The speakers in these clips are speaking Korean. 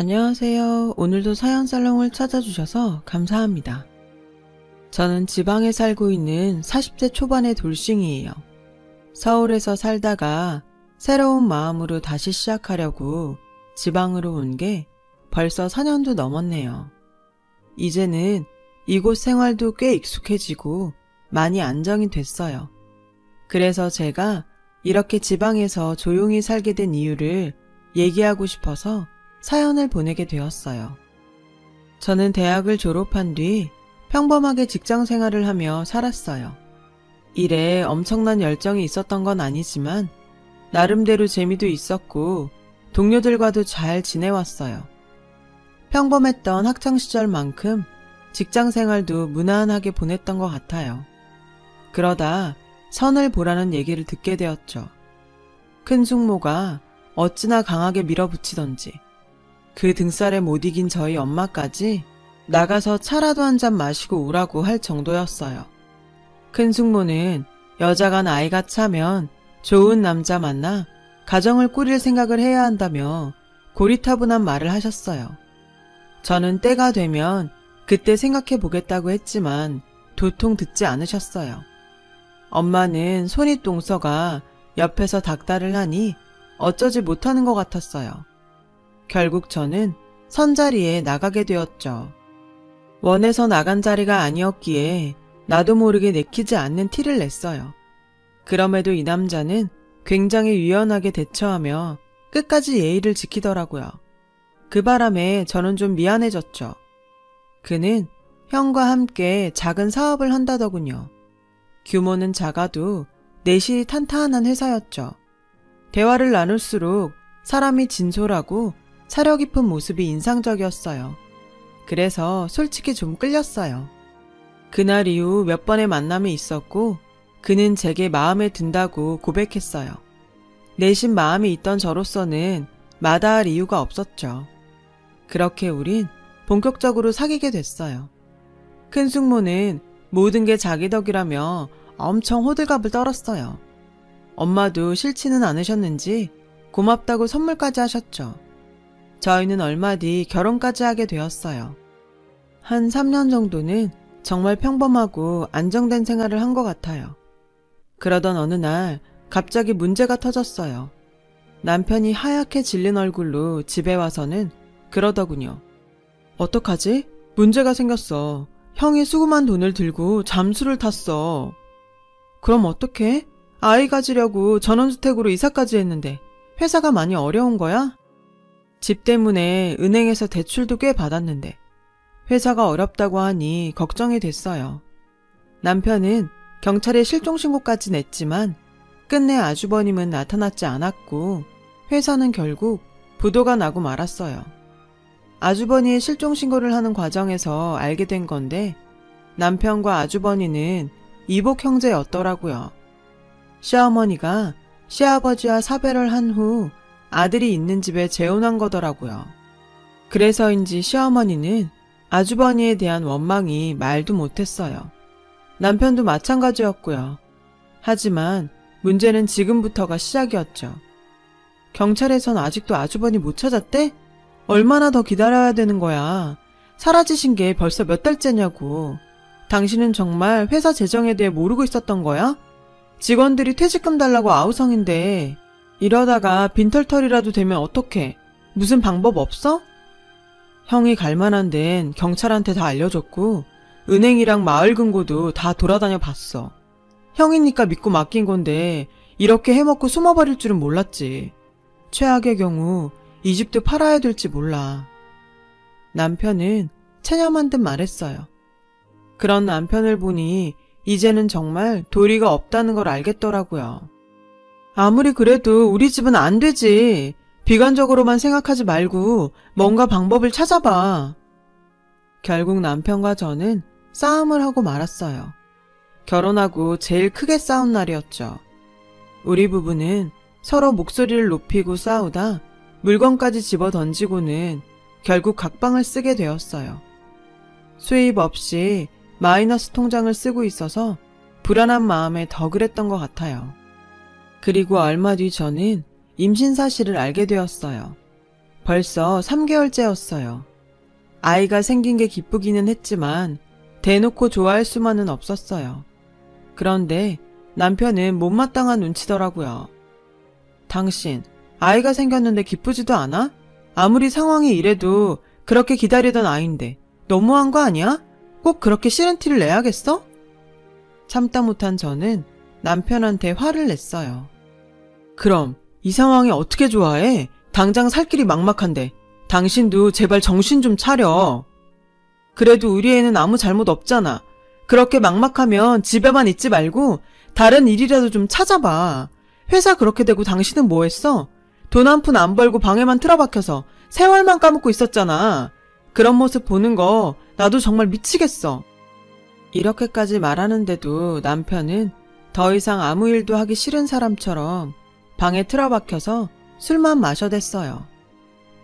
안녕하세요. 오늘도 사연살롱을 찾아주셔서 감사합니다. 저는 지방에 살고 있는 40대 초반의 돌싱이에요. 서울에서 살다가 새로운 마음으로 다시 시작하려고 지방으로 온 게 벌써 4년도 넘었네요. 이제는 이곳 생활도 꽤 익숙해지고 많이 안정이 됐어요. 그래서 제가 이렇게 지방에서 조용히 살게 된 이유를 얘기하고 싶어서 사연을 보내게 되었어요. 저는 대학을 졸업한 뒤 평범하게 직장 생활을 하며 살았어요. 일에 엄청난 열정이 있었던 건 아니지만 나름대로 재미도 있었고 동료들과도 잘 지내왔어요. 평범했던 학창시절만큼 직장 생활도 무난하게 보냈던 것 같아요. 그러다 선을 보라는 얘기를 듣게 되었죠. 큰 숙모가 어찌나 강하게 밀어붙이던지 그 등살에 못 이긴 저희 엄마까지 나가서 차라도 한 잔 마시고 오라고 할 정도였어요. 큰 숙모는 여자가 나이가 차면 좋은 남자 만나 가정을 꾸릴 생각을 해야 한다며 고리타분한 말을 하셨어요. 저는 때가 되면 그때 생각해 보겠다고 했지만 도통 듣지 않으셨어요. 엄마는 손이 똥서가 옆에서 닥달을 하니 어쩌지 못하는 것 같았어요. 결국 저는 선자리에 나가게 되었죠. 원해서 나간 자리가 아니었기에 나도 모르게 내키지 않는 티를 냈어요. 그럼에도 이 남자는 굉장히 유연하게 대처하며 끝까지 예의를 지키더라고요. 그 바람에 저는 좀 미안해졌죠. 그는 형과 함께 작은 사업을 한다더군요. 규모는 작아도 내실이 탄탄한 회사였죠. 대화를 나눌수록 사람이 진솔하고 사려 깊은 모습이 인상적이었어요. 그래서 솔직히 좀 끌렸어요. 그날 이후 몇 번의 만남이 있었고 그는 제게 마음에 든다고 고백했어요. 내심 마음이 있던 저로서는 마다할 이유가 없었죠. 그렇게 우린 본격적으로 사귀게 됐어요. 큰 숙모는 모든 게 자기 덕이라며 엄청 호들갑을 떨었어요. 엄마도 싫지는 않으셨는지 고맙다고 선물까지 하셨죠. 저희는 얼마 뒤 결혼까지 하게 되었어요. 한 3년 정도는 정말 평범하고 안정된 생활을 한 것 같아요. 그러던 어느 날 갑자기 문제가 터졌어요. 남편이 하얗게 질린 얼굴로 집에 와서는 그러더군요. 어떡하지? 문제가 생겼어. 형이 수금한 돈을 들고 잠수를 탔어. 그럼 어떡해? 아이 가지려고 전원주택으로 이사까지 했는데 회사가 많이 어려운 거야? 집 때문에 은행에서 대출도 꽤 받았는데 회사가 어렵다고 하니 걱정이 됐어요. 남편은 경찰에 실종신고까지 냈지만 끝내 아주버님은 나타나지 않았고 회사는 결국 부도가 나고 말았어요. 아주버니의 실종신고를 하는 과정에서 알게 된 건데 남편과 아주버니는 이복 형제였더라고요. 시어머니가 시아버지와 사별을 한 후 아들이 있는 집에 재혼한 거더라고요. 그래서인지 시어머니는 아주버니에 대한 원망이 말도 못했어요. 남편도 마찬가지였고요. 하지만 문제는 지금부터가 시작이었죠. 경찰에선 아직도 아주버니 못 찾았대? 얼마나 더 기다려야 되는 거야? 사라지신 게 벌써 몇 달째냐고. 당신은 정말 회사 재정에 대해 모르고 있었던 거야? 직원들이 퇴직금 달라고 아우성인데 이러다가 빈털털이라도 되면 어떡해? 무슨 방법 없어? 형이 갈만한 데는 경찰한테 다 알려줬고 은행이랑 마을 금고도 다 돌아다녀 봤어. 형이니까 믿고 맡긴 건데 이렇게 해먹고 숨어버릴 줄은 몰랐지. 최악의 경우 이 집도 팔아야 될지 몰라. 남편은 체념한 듯 말했어요. 그런 남편을 보니 이제는 정말 도리가 없다는 걸 알겠더라고요. 아무리 그래도 우리 집은 안 되지. 비관적으로만 생각하지 말고 뭔가 방법을 찾아봐. 결국 남편과 저는 싸움을 하고 말았어요. 결혼하고 제일 크게 싸운 날이었죠. 우리 부부는 서로 목소리를 높이고 싸우다 물건까지 집어 던지고는 결국 각방을 쓰게 되었어요. 수입 없이 마이너스 통장을 쓰고 있어서 불안한 마음에 더 그랬던 것 같아요. 그리고 얼마 뒤 저는 임신 사실을 알게 되었어요. 벌써 3개월째였어요. 아이가 생긴 게 기쁘기는 했지만 대놓고 좋아할 수만은 없었어요. 그런데 남편은 못마땅한 눈치더라고요. 당신, 아이가 생겼는데 기쁘지도 않아? 아무리 상황이 이래도 그렇게 기다리던 아이인데 너무한 거 아니야? 꼭 그렇게 싫은 티를 내야겠어? 참다 못한 저는 남편한테 화를 냈어요. 그럼 이 상황에 어떻게 좋아해? 당장 살 길이 막막한데 당신도 제발 정신 좀 차려. 그래도 우리 애는 아무 잘못 없잖아. 그렇게 막막하면 집에만 있지 말고 다른 일이라도 좀 찾아봐. 회사 그렇게 되고 당신은 뭐 했어? 돈 한 푼 안 벌고 방에만 틀어박혀서 세월만 까먹고 있었잖아. 그런 모습 보는 거 나도 정말 미치겠어. 이렇게까지 말하는데도 남편은 더 이상 아무 일도 하기 싫은 사람처럼 방에 틀어박혀서 술만 마셔댔어요.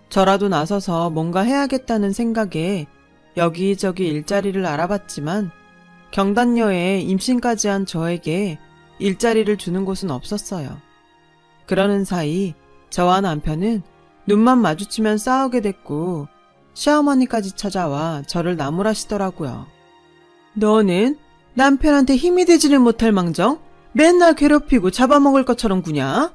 저라도 나서서 뭔가 해야겠다는 생각에 여기저기 일자리를 알아봤지만 경단녀에 임신까지 한 저에게 일자리를 주는 곳은 없었어요. 그러는 사이 저와 남편은 눈만 마주치면 싸우게 됐고 시어머니까지 찾아와 저를 나무라시더라고요. 너는 남편한테 힘이 되지를 못할 망정 맨날 괴롭히고 잡아먹을 것처럼 구냐?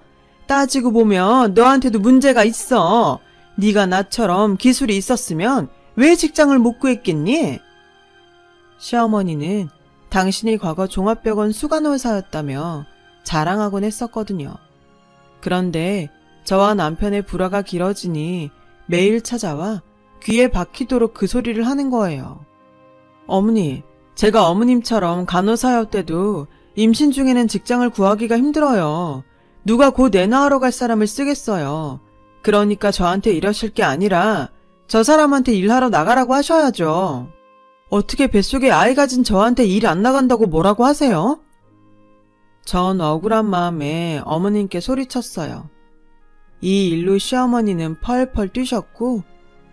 따지고 보면 너한테도 문제가 있어. 네가 나처럼 기술이 있었으면 왜 직장을 못 구했겠니? 시어머니는 당신이 과거 종합병원 수간호사였다며 자랑하곤 했었거든요. 그런데 저와 남편의 불화가 길어지니 매일 찾아와 귀에 박히도록 그 소리를 하는 거예요. 어머니, 제가 어머님처럼 간호사였대도 임신 중에는 직장을 구하기가 힘들어요. 누가 곧 애 낳으러 갈 사람을 쓰겠어요. 그러니까 저한테 이러실 게 아니라 저 사람한테 일하러 나가라고 하셔야죠. 어떻게 뱃속에 아이 가진 저한테 일 안 나간다고 뭐라고 하세요? 전 억울한 마음에 어머님께 소리쳤어요. 이 일로 시어머니는 펄펄 뛰셨고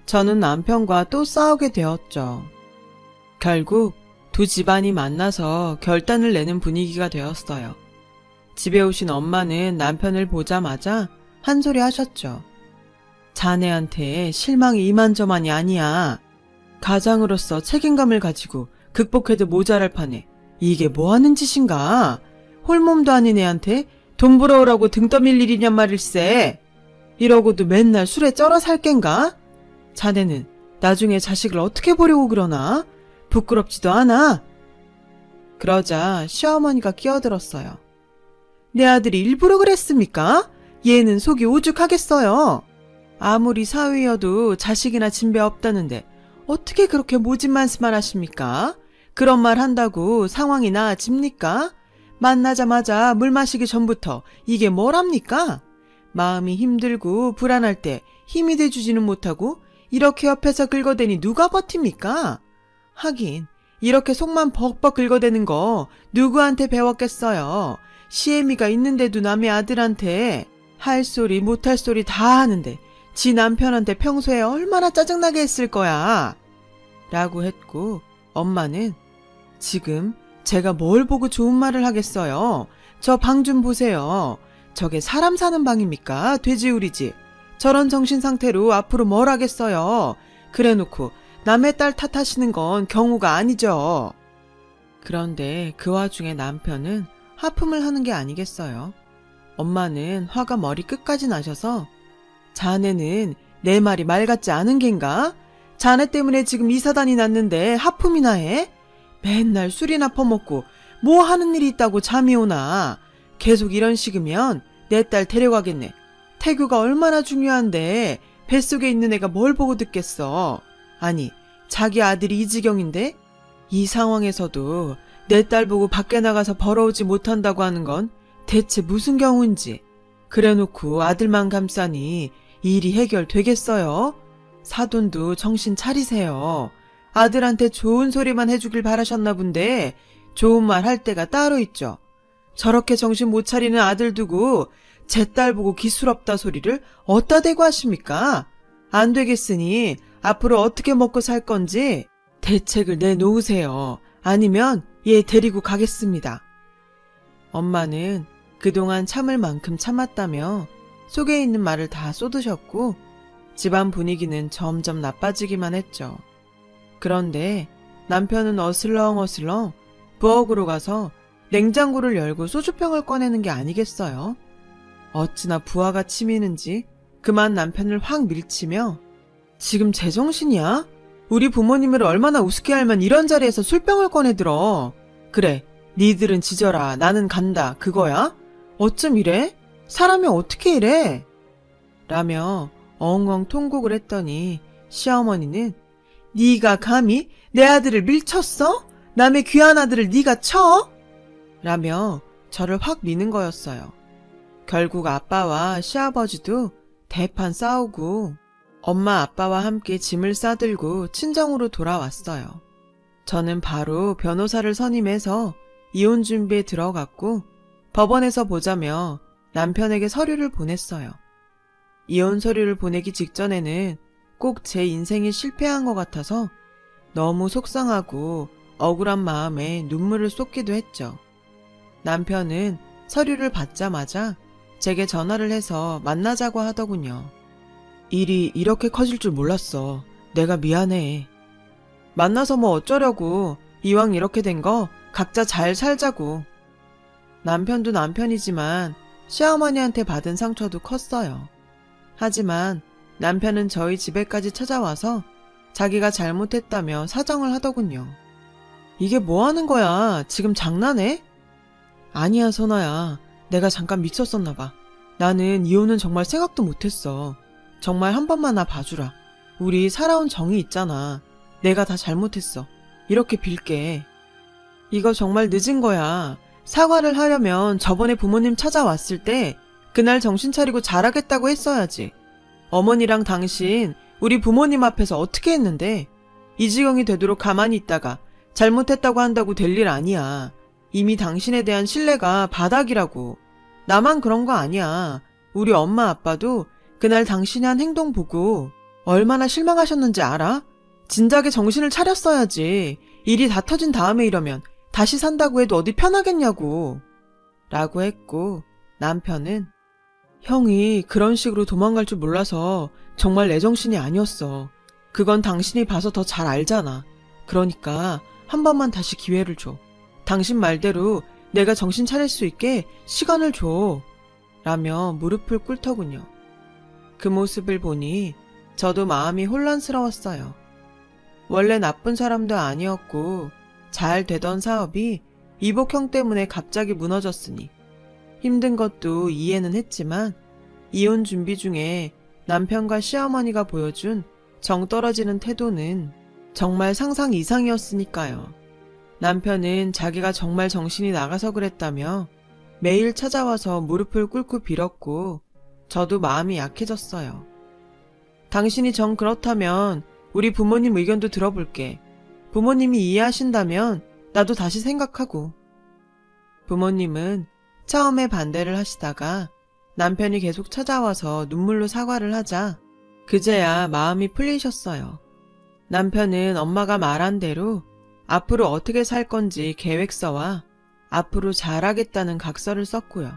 저는 남편과 또 싸우게 되었죠. 결국 두 집안이 만나서 결단을 내는 분위기가 되었어요. 집에 오신 엄마는 남편을 보자마자 한 소리 하셨죠. 자네한테 실망이 이만저만이 아니야. 가장으로서 책임감을 가지고 극복해도 모자랄 판에 이게 뭐하는 짓인가? 홀몸도 아닌 애한테 돈 벌어오라고 등 떠밀 일이냔 말일세. 이러고도 맨날 술에 쩔어 살 겐가? 자네는 나중에 자식을 어떻게 보려고 그러나? 부끄럽지도 않아? 그러자 시어머니가 끼어들었어요. 내 아들이 일부러 그랬습니까? 얘는 속이 오죽하겠어요. 아무리 사위여도 자식이나 진배 없다는데 어떻게 그렇게 모진 말씀만 하십니까? 그런 말 한다고 상황이 나아집니까? 만나자마자 물 마시기 전부터 이게 뭐랍니까? 마음이 힘들고 불안할 때 힘이 돼주지는 못하고 이렇게 옆에서 긁어대니 누가 버팁니까? 하긴 이렇게 속만 벅벅 긁어대는 거 누구한테 배웠겠어요. 시애미가 있는데도 남의 아들한테 할 소리 못할 소리 다 하는데 지 남편한테 평소에 얼마나 짜증나게 했을 거야. 라고 했고 엄마는 지금 제가 뭘 보고 좋은 말을 하겠어요. 저 방 좀 보세요. 저게 사람 사는 방입니까? 돼지우리지. 저런 정신 상태로 앞으로 뭘 하겠어요. 그래놓고 남의 딸 탓하시는 건 경우가 아니죠. 그런데 그 와중에 남편은 하품을 하는 게 아니겠어요. 엄마는 화가 머리 끝까지 나셔서 자네는 내 말이 말 같지 않은 겐가? 자네 때문에 지금 이 사단이 났는데 하품이나 해? 맨날 술이나 퍼먹고 뭐 하는 일이 있다고 잠이 오나? 계속 이런 식이면 내 딸 데려가겠네. 태교가 얼마나 중요한데 뱃속에 있는 애가 뭘 보고 듣겠어. 아니 자기 아들이 이 지경인데 이 상황에서도 내 딸 보고 밖에 나가서 벌어오지 못한다고 하는 건 대체 무슨 경우인지. 그래놓고 아들만 감싸니 일이 해결되겠어요? 사돈도 정신 차리세요. 아들한테 좋은 소리만 해주길 바라셨나 본데 좋은 말 할 때가 따로 있죠. 저렇게 정신 못 차리는 아들 두고 제 딸 보고 기술없다 소리를 어디다 대고 하십니까? 안 되겠으니 앞으로 어떻게 먹고 살 건지 대책을 내놓으세요. 아니면 얘 데리고 가겠습니다. 엄마는 그동안 참을 만큼 참았다며 속에 있는 말을 다 쏟으셨고 집안 분위기는 점점 나빠지기만 했죠. 그런데 남편은 어슬렁어슬렁 부엌으로 가서 냉장고를 열고 소주병을 꺼내는 게 아니겠어요? 어찌나 부하가 치미는지 그만 남편을 확 밀치며 지금 제정신이야? 우리 부모님을 얼마나 우습게 알면 이런 자리에서 술병을 꺼내들어. 그래, 니들은 지져라, 나는 간다, 그거야? 어쩜 이래? 사람이 어떻게 이래? 라며 엉엉 통곡을 했더니 시어머니는 네가 감히 내 아들을 밀쳤어? 남의 귀한 아들을 네가 쳐? 라며 저를 확 미는 거였어요. 결국 아빠와 시아버지도 대판 싸우고 엄마 아빠와 함께 짐을 싸들고 친정으로 돌아왔어요. 저는 바로 변호사를 선임해서 이혼 준비에 들어갔고 법원에서 보자며 남편에게 서류를 보냈어요. 이혼 서류를 보내기 직전에는 꼭 제 인생이 실패한 것 같아서 너무 속상하고 억울한 마음에 눈물을 쏟기도 했죠. 남편은 서류를 받자마자 제게 전화를 해서 만나자고 하더군요. 일이 이렇게 커질 줄 몰랐어. 내가 미안해. 만나서 뭐 어쩌려고. 이왕 이렇게 된 거 각자 잘 살자고. 남편도 남편이지만 시어머니한테 받은 상처도 컸어요. 하지만 남편은 저희 집에까지 찾아와서 자기가 잘못했다며 사정을 하더군요. 이게 뭐 하는 거야? 지금 장난해? 아니야, 선아야. 내가 잠깐 미쳤었나 봐. 나는 이혼은 정말 생각도 못했어. 정말 한 번만 나 봐주라. 우리 살아온 정이 있잖아. 내가 다 잘못했어. 이렇게 빌게. 이거 정말 늦은 거야. 사과를 하려면 저번에 부모님 찾아왔을 때 그날 정신 차리고 잘하겠다고 했어야지. 어머니랑 당신 우리 부모님 앞에서 어떻게 했는데 이 지경이 되도록 가만히 있다가 잘못했다고 한다고 될 일 아니야. 이미 당신에 대한 신뢰가 바닥이라고. 나만 그런 거 아니야. 우리 엄마 아빠도 그날 당신이 한 행동 보고 얼마나 실망하셨는지 알아? 진작에 정신을 차렸어야지. 일이 다 터진 다음에 이러면 다시 산다고 해도 어디 편하겠냐고. 라고 했고 남편은 형이 그런 식으로 도망갈 줄 몰라서 정말 내 정신이 아니었어. 그건 당신이 봐서 더 잘 알잖아. 그러니까 한 번만 다시 기회를 줘. 당신 말대로 내가 정신 차릴 수 있게 시간을 줘. 라며 무릎을 꿇더군요. 그 모습을 보니 저도 마음이 혼란스러웠어요. 원래 나쁜 사람도 아니었고 잘 되던 사업이 이복형 때문에 갑자기 무너졌으니 힘든 것도 이해는 했지만 이혼 준비 중에 남편과 시어머니가 보여준 정 떨어지는 태도는 정말 상상 이상이었으니까요. 남편은 자기가 정말 정신이 나가서 그랬다며 매일 찾아와서 무릎을 꿇고 빌었고 저도 마음이 약해졌어요. 당신이 정 그렇다면 우리 부모님 의견도 들어볼게. 부모님이 이해하신다면 나도 다시 생각하고. 부모님은 처음에 반대를 하시다가 남편이 계속 찾아와서 눈물로 사과를 하자 그제야 마음이 풀리셨어요. 남편은 엄마가 말한 대로 앞으로 어떻게 살 건지 계획서와 앞으로 잘하겠다는 각서를 썼고요.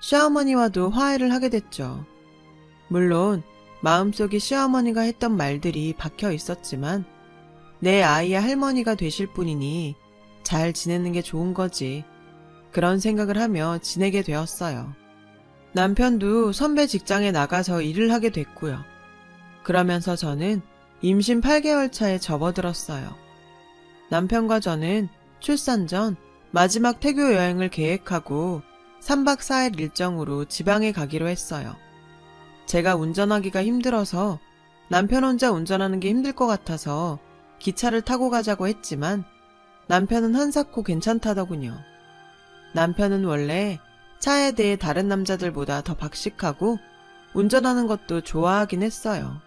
시어머니와도 화해를 하게 됐죠. 물론 마음속에 시어머니가 했던 말들이 박혀 있었지만 내 아이의 할머니가 되실 분이니 잘 지내는 게 좋은 거지. 그런 생각을 하며 지내게 되었어요. 남편도 선배 직장에 나가서 일을 하게 됐고요. 그러면서 저는 임신 8개월 차에 접어들었어요. 남편과 저는 출산 전 마지막 태교 여행을 계획하고 3박 4일 일정으로 지방에 가기로 했어요. 제가 운전하기가 힘들어서 남편 혼자 운전하는 게 힘들 것 같아서 기차를 타고 가자고 했지만 남편은 한사코 괜찮다더군요. 남편은 원래 차에 대해 다른 남자들보다 더 박식하고 운전하는 것도 좋아하긴 했어요.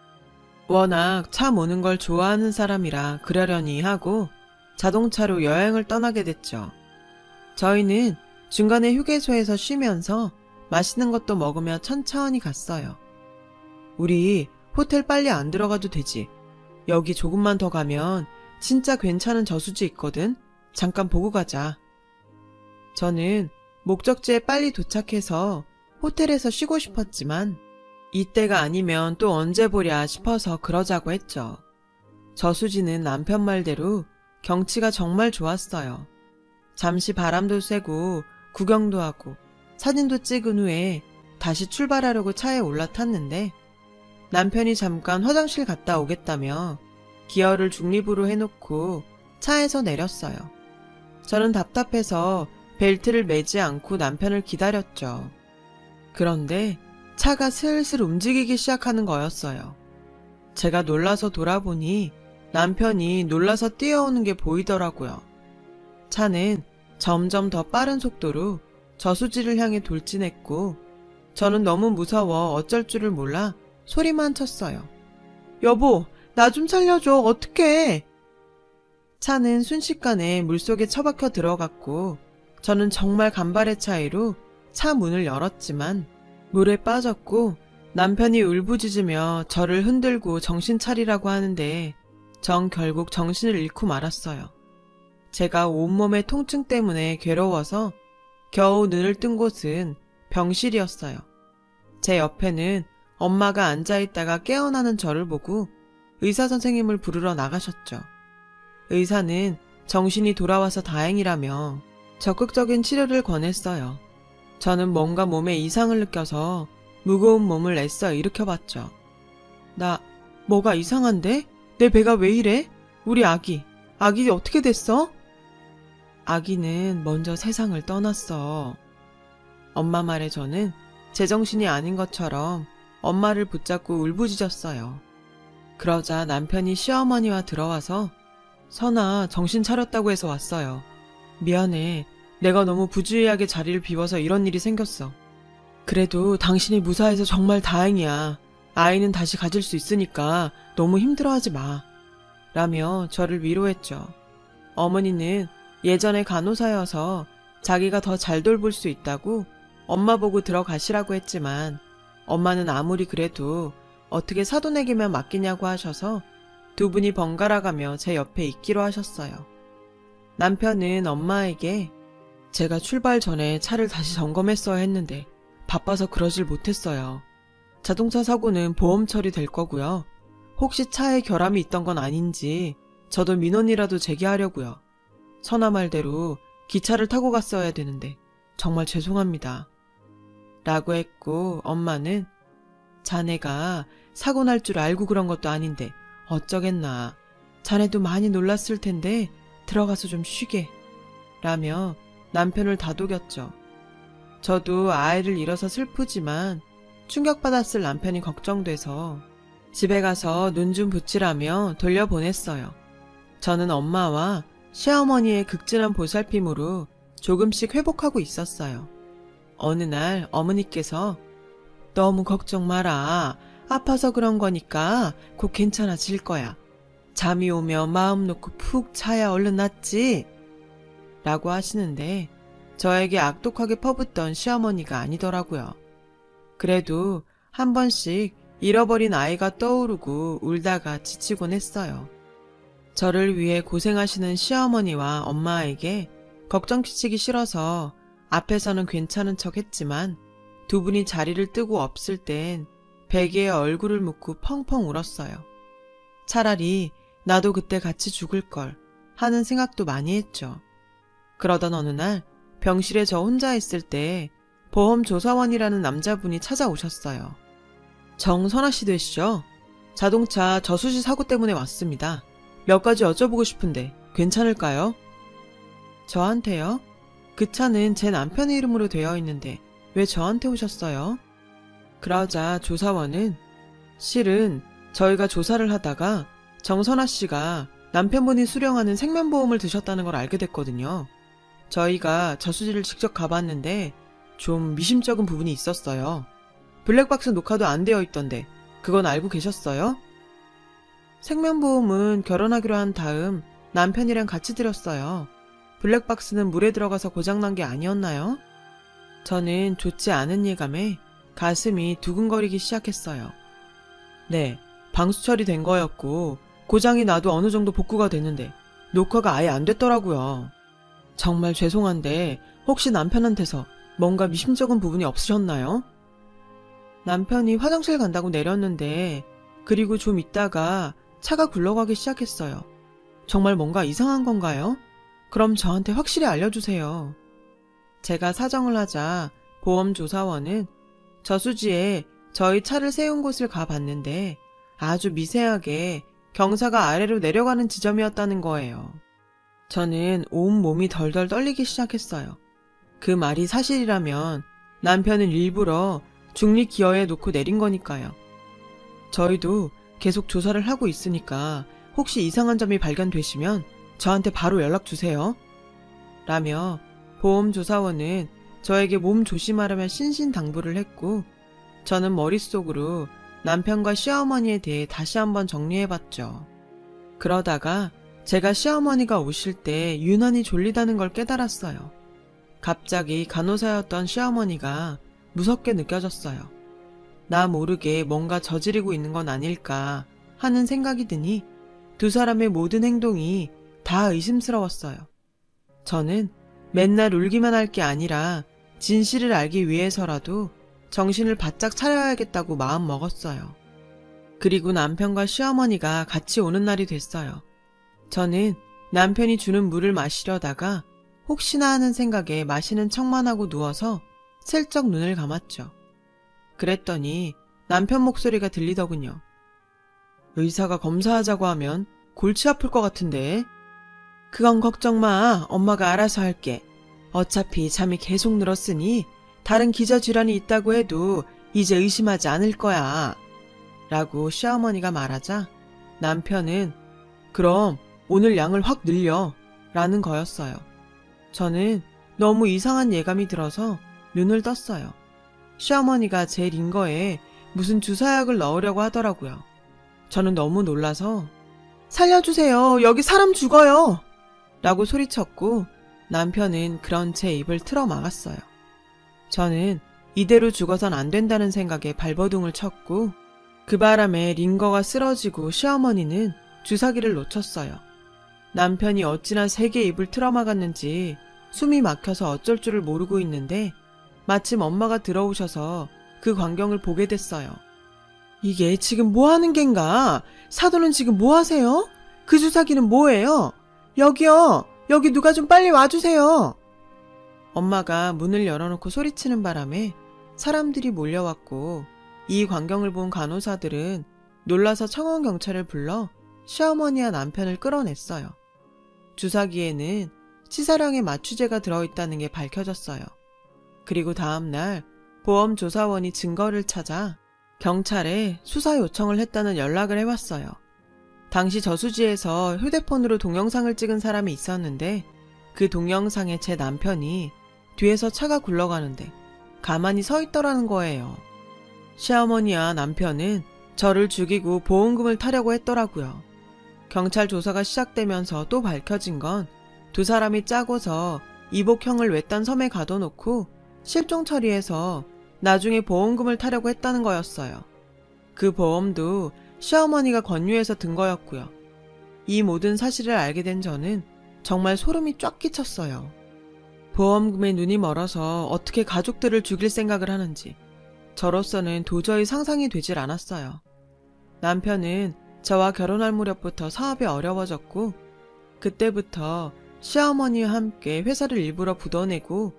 워낙 차 모는 걸 좋아하는 사람이라 그러려니 하고 자동차로 여행을 떠나게 됐죠. 저희는 중간에 휴게소에서 쉬면서 맛있는 것도 먹으며 천천히 갔어요. 우리 호텔 빨리 안 들어가도 되지. 여기 조금만 더 가면 진짜 괜찮은 저수지 있거든. 잠깐 보고 가자. 저는 목적지에 빨리 도착해서 호텔에서 쉬고 싶었지만 이때가 아니면 또 언제 보랴 싶어서 그러자고 했죠. 저수지는 남편 말대로 경치가 정말 좋았어요. 잠시 바람도 쐬고 구경도 하고 사진도 찍은 후에 다시 출발하려고 차에 올라탔는데 남편이 잠깐 화장실 갔다 오겠다며 기어를 중립으로 해놓고 차에서 내렸어요. 저는 답답해서 벨트를 매지 않고 남편을 기다렸죠. 그런데 차가 슬슬 움직이기 시작하는 거였어요. 제가 놀라서 돌아보니 남편이 놀라서 뛰어오는 게 보이더라고요. 차는 점점 더 빠른 속도로 저수지를 향해 돌진했고 저는 너무 무서워 어쩔 줄을 몰라 소리만 쳤어요. 여보, 나 좀 살려줘. 어떡해. 차는 순식간에 물속에 처박혀 들어갔고 저는 정말 간발의 차이로 차 문을 열었지만 물에 빠졌고 남편이 울부짖으며 저를 흔들고 정신 차리라고 하는데 전 결국 정신을 잃고 말았어요. 제가 온몸의 통증 때문에 괴로워서 겨우 눈을 뜬 곳은 병실이었어요. 제 옆에는 엄마가 앉아있다가 깨어나는 저를 보고 의사 선생님을 부르러 나가셨죠. 의사는 정신이 돌아와서 다행이라며 적극적인 치료를 권했어요. 저는 뭔가 몸에 이상을 느껴서 무거운 몸을 애써 일으켜봤죠. 나 뭐가 이상한데? 내 배가 왜 이래? 우리 아기 어떻게 됐어? 아기는 먼저 세상을 떠났어. 엄마 말에 저는 제정신이 아닌 것처럼 엄마를 붙잡고 울부짖었어요. 그러자 남편이 시어머니와 들어와서 선아, 정신 차렸다고 해서 왔어요. 미안해. 내가 너무 부주의하게 자리를 비워서 이런 일이 생겼어. 그래도 당신이 무사해서 정말 다행이야. 아이는 다시 가질 수 있으니까 너무 힘들어하지 마. 라며 저를 위로했죠. 어머니는 예전에 간호사여서 자기가 더 잘 돌볼 수 있다고 엄마 보고 들어가시라고 했지만 엄마는 아무리 그래도 어떻게 사돈에게만 맡기냐고 하셔서 두 분이 번갈아가며 제 옆에 있기로 하셨어요. 남편은 엄마에게 제가 출발 전에 차를 다시 점검했어야 했는데 바빠서 그러질 못했어요. 자동차 사고는 보험 처리될 거고요. 혹시 차에 결함이 있던 건 아닌지 저도 민원이라도 제기하려고요. 선아 말대로 기차를 타고 갔어야 되는데 정말 죄송합니다. 라고 했고 엄마는 자네가 사고 날 줄 알고 그런 것도 아닌데 어쩌겠나. 자네도 많이 놀랐을 텐데 들어가서 좀 쉬게. 라며 남편을 다독였죠. 저도 아이를 잃어서 슬프지만 충격받았을 남편이 걱정돼서 집에 가서 눈 좀 붙이라며 돌려보냈어요. 저는 엄마와 시어머니의 극진한 보살핌으로 조금씩 회복하고 있었어요. 어느 날 어머니께서 너무 걱정 마라. 아파서 그런 거니까 곧 괜찮아질 거야. 잠이 오면 마음 놓고 푹 자야 얼른 낫지? 라고 하시는데 저에게 악독하게 퍼붓던 시어머니가 아니더라고요. 그래도 한 번씩 잃어버린 아이가 떠오르고 울다가 지치곤 했어요. 저를 위해 고생하시는 시어머니와 엄마에게 걱정 끼치기 싫어서 앞에서는 괜찮은 척 했지만 두 분이 자리를 뜨고 없을 땐 베개에 얼굴을 묻고 펑펑 울었어요. 차라리 나도 그때 같이 죽을 걸 하는 생각도 많이 했죠. 그러던 어느 날 병실에 저 혼자 있을 때 보험조사원이라는 남자분이 찾아오셨어요. 정선아 씨 되시죠? 자동차 저수지 사고 때문에 왔습니다. 몇 가지 여쭤보고 싶은데 괜찮을까요? 저한테요? 그 차는 제 남편의 이름으로 되어 있는데 왜 저한테 오셨어요? 그러자 조사원은 실은 저희가 조사를 하다가 정선아 씨가 남편분이 수령하는 생명보험을 드셨다는 걸 알게 됐거든요. 저희가 저수지를 직접 가봤는데 좀 미심쩍은 부분이 있었어요. 블랙박스 녹화도 안 되어 있던데 그건 알고 계셨어요? 생명보험은 결혼하기로 한 다음 남편이랑 같이 들였어요. 블랙박스는 물에 들어가서 고장난 게 아니었나요? 저는 좋지 않은 예감에 가슴이 두근거리기 시작했어요. 네, 방수 처리된 거였고 고장이 나도 어느 정도 복구가 됐는데 녹화가 아예 안 됐더라고요. 정말 죄송한데 혹시 남편한테서 뭔가 미심쩍은 부분이 없으셨나요? 남편이 화장실 간다고 내렸는데 그리고 좀 있다가 차가 굴러가기 시작했어요. 정말 뭔가 이상한 건가요? 그럼 저한테 확실히 알려주세요. 제가 사정을 하자 보험조사원은 저수지에 저희 차를 세운 곳을 가봤는데 아주 미세하게 경사가 아래로 내려가는 지점이었다는 거예요. 저는 온몸이 덜덜 떨리기 시작했어요. 그 말이 사실이라면 남편은 일부러 중립 기어에 놓고 내린 거니까요. 저희도 계속 조사를 하고 있으니까 혹시 이상한 점이 발견되시면 저한테 바로 연락 주세요. 라며 보험조사원은 저에게 몸 조심하라며 신신당부를 했고 저는 머릿속으로 남편과 시어머니에 대해 다시 한번 정리해봤죠. 그러다가 제가 시어머니가 오실 때 유난히 졸리다는 걸 깨달았어요. 갑자기 간호사였던 시어머니가 무섭게 느껴졌어요. 나 모르게 뭔가 저지르고 있는 건 아닐까 하는 생각이 드니 두 사람의 모든 행동이 다 의심스러웠어요. 저는 맨날 울기만 할 게 아니라 진실을 알기 위해서라도 정신을 바짝 차려야겠다고 마음 먹었어요. 그리고 남편과 시어머니가 같이 오는 날이 됐어요. 저는 남편이 주는 물을 마시려다가 혹시나 하는 생각에 마시는 척만 하고 누워서 슬쩍 눈을 감았죠. 그랬더니 남편 목소리가 들리더군요. 의사가 검사하자고 하면 골치 아플 것 같은데. 그건 걱정 마. 엄마가 알아서 할게. 어차피 잠이 계속 늘었으니 다른 기저질환이 있다고 해도 이제 의심하지 않을 거야. 라고 시어머니가 말하자 남편은 그럼 오늘 양을 확 늘려 라는 거였어요. 저는 너무 이상한 예감이 들어서 눈을 떴어요. 시어머니가 제 링거에 무슨 주사약을 넣으려고 하더라고요. 저는 너무 놀라서 살려주세요. 여기 사람 죽어요. 라고 소리쳤고 남편은 그런 제 입을 틀어 막았어요. 저는 이대로 죽어선 안 된다는 생각에 발버둥을 쳤고 그 바람에 링거가 쓰러지고 시어머니는 주사기를 놓쳤어요. 남편이 어찌나 세게 입을 틀어 막았는지 숨이 막혀서 어쩔 줄을 모르고 있는데 마침 엄마가 들어오셔서 그 광경을 보게 됐어요. 이게 지금 뭐 하는 겐가? 사돈은 지금 뭐 하세요? 그 주사기는 뭐예요? 여기요. 여기 누가 좀 빨리 와주세요. 엄마가 문을 열어놓고 소리치는 바람에 사람들이 몰려왔고 이 광경을 본 간호사들은 놀라서 청원경찰을 불러 시어머니와 남편을 끌어냈어요. 주사기에는 치사량의 마취제가 들어있다는 게 밝혀졌어요. 그리고 다음날 보험조사원이 증거를 찾아 경찰에 수사 요청을 했다는 연락을 해왔어요. 당시 저수지에서 휴대폰으로 동영상을 찍은 사람이 있었는데 그 동영상에 제 남편이 뒤에서 차가 굴러가는데 가만히 서 있더라는 거예요. 시어머니와 남편은 저를 죽이고 보험금을 타려고 했더라고요. 경찰 조사가 시작되면서 또 밝혀진 건 두 사람이 짜고서 이복형을 외딴 섬에 가둬놓고 실종 처리해서 나중에 보험금을 타려고 했다는 거였어요. 그 보험도 시어머니가 권유해서 든 거였고요. 이 모든 사실을 알게 된 저는 정말 소름이 쫙 끼쳤어요. 보험금에 눈이 멀어서 어떻게 가족들을 죽일 생각을 하는지 저로서는 도저히 상상이 되질 않았어요. 남편은 저와 결혼할 무렵부터 사업이 어려워졌고 그때부터 시어머니와 함께 회사를 일부러 부도내고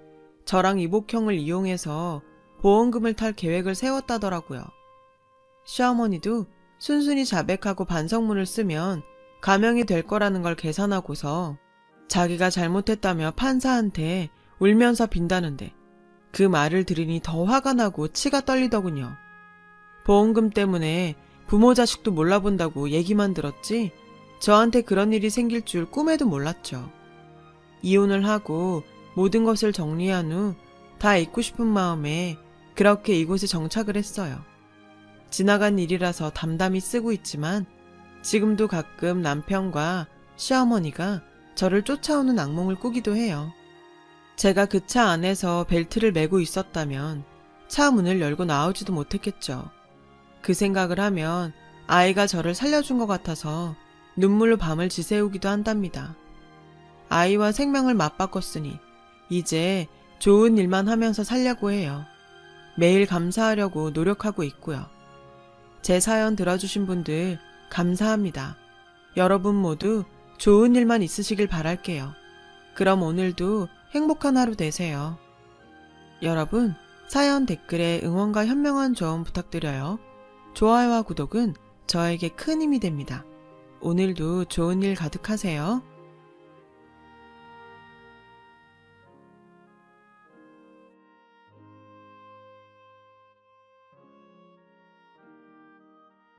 저랑 이복형을 이용해서 보험금을 탈 계획을 세웠다더라고요. 시어머니도 순순히 자백하고 반성문을 쓰면 감형이 될 거라는 걸 계산하고서 자기가 잘못했다며 판사한테 울면서 빈다는데 그 말을 들으니 더 화가 나고 치가 떨리더군요. 보험금 때문에 부모 자식도 몰라본다고 얘기만 들었지 저한테 그런 일이 생길 줄 꿈에도 몰랐죠. 이혼을 하고 모든 것을 정리한 후 다 잊고 싶은 마음에 그렇게 이곳에 정착을 했어요. 지나간 일이라서 담담히 쓰고 있지만 지금도 가끔 남편과 시어머니가 저를 쫓아오는 악몽을 꾸기도 해요. 제가 그 차 안에서 벨트를 매고 있었다면 차 문을 열고 나오지도 못했겠죠. 그 생각을 하면 아이가 저를 살려준 것 같아서 눈물로 밤을 지새우기도 한답니다. 아이와 생명을 맞바꿨으니 이제 좋은 일만 하면서 살려고 해요. 매일 감사하려고 노력하고 있고요. 제 사연 들어주신 분들 감사합니다. 여러분 모두 좋은 일만 있으시길 바랄게요. 그럼 오늘도 행복한 하루 되세요. 여러분, 사연 댓글에 응원과 현명한 조언 부탁드려요. 좋아요와 구독은 저에게 큰 힘이 됩니다. 오늘도 좋은 일 가득하세요.